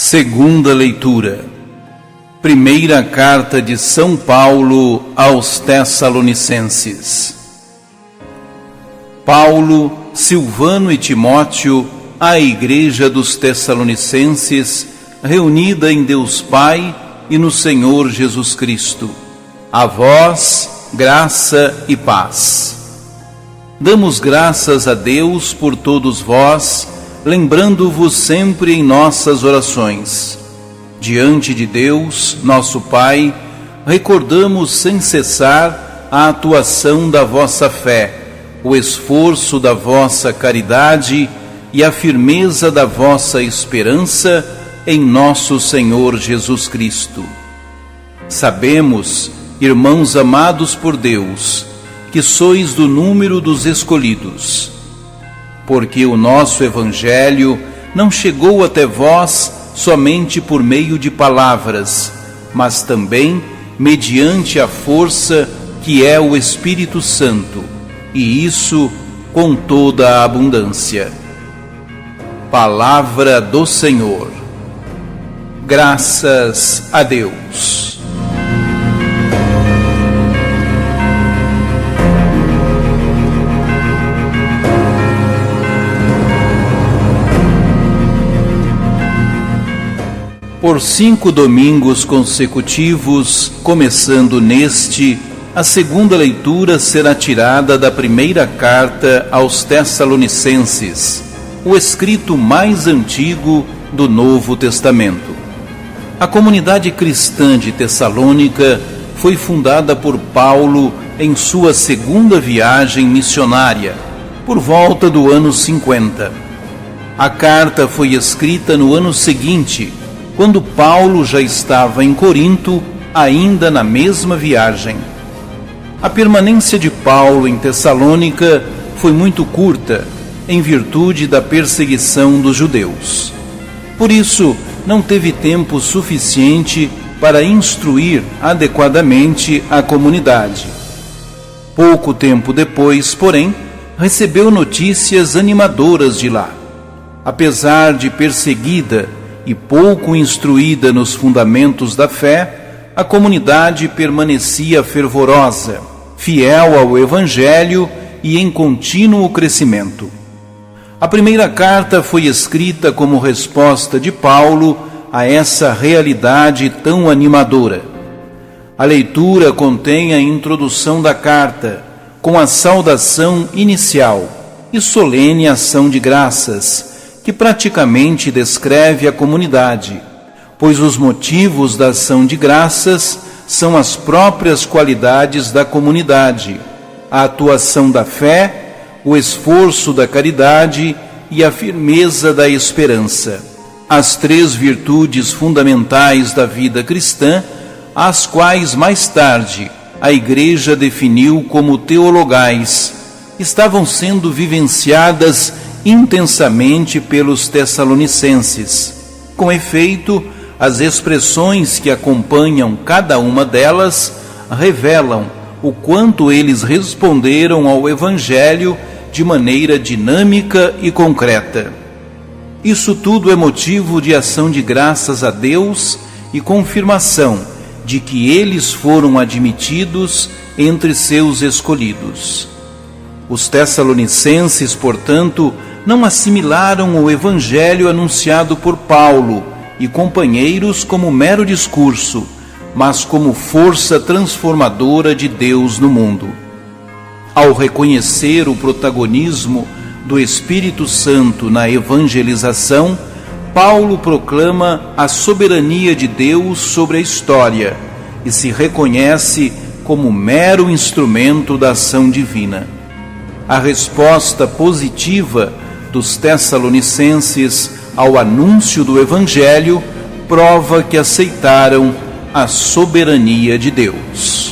Segunda leitura. Primeira carta de São Paulo aos Tessalonicenses. Paulo, Silvano e Timóteo, à Igreja dos Tessalonicenses, reunida em Deus Pai e no Senhor Jesus Cristo. A vós, graça e paz. Damos graças a Deus por todos vós, lembrando-vos sempre em nossas orações. Diante de Deus, nosso Pai, recordamos sem cessar a atuação da vossa fé, o esforço da vossa caridade e a firmeza da vossa esperança em nosso Senhor Jesus Cristo. Sabemos, irmãos amados por Deus, que sois do número dos escolhidos, porque o nosso Evangelho não chegou até vós somente por meio de palavras, mas também mediante a força que é o Espírito Santo, e isso com toda a abundância. Palavra do Senhor. Graças a Deus. Por 5 domingos consecutivos, começando neste, a segunda leitura será tirada da primeira carta aos Tessalonicenses, o escrito mais antigo do Novo Testamento. A comunidade cristã de Tessalônica foi fundada por Paulo em sua segunda viagem missionária, por volta do ano 50. A carta foi escrita no ano seguinte, quando Paulo já estava em Corinto, ainda na mesma viagem. A permanência de Paulo em Tessalônica foi muito curta, em virtude da perseguição dos judeus. Por isso, não teve tempo suficiente para instruir adequadamente a comunidade. Pouco tempo depois, porém, recebeu notícias animadoras de lá. Apesar de perseguida e pouco instruída nos fundamentos da fé, a comunidade permanecia fervorosa, fiel ao Evangelho e em contínuo crescimento. A primeira carta foi escrita como resposta de Paulo a essa realidade tão animadora. A leitura contém a introdução da carta, com a saudação inicial e solene ação de graças, que praticamente descreve a comunidade, pois os motivos da ação de graças são as próprias qualidades da comunidade, a atuação da fé, o esforço da caridade e a firmeza da esperança, as 3 virtudes fundamentais da vida cristã, as quais mais tarde a Igreja definiu como teologais, estavam sendo vivenciadas intensamente pelos tessalonicenses. Com efeito, as expressões que acompanham cada uma delas revelam o quanto eles responderam ao Evangelho de maneira dinâmica e concreta. Isso tudo é motivo de ação de graças a Deus e confirmação de que eles foram admitidos entre seus escolhidos. Os tessalonicenses, portanto, não assimilaram o Evangelho anunciado por Paulo e companheiros como mero discurso, mas como força transformadora de Deus no mundo. Ao reconhecer o protagonismo do Espírito Santo na evangelização, Paulo proclama a soberania de Deus sobre a história e se reconhece como mero instrumento da ação divina. A resposta positiva dos tessalonicenses ao anúncio do Evangelho prova que aceitaram a soberania de Deus.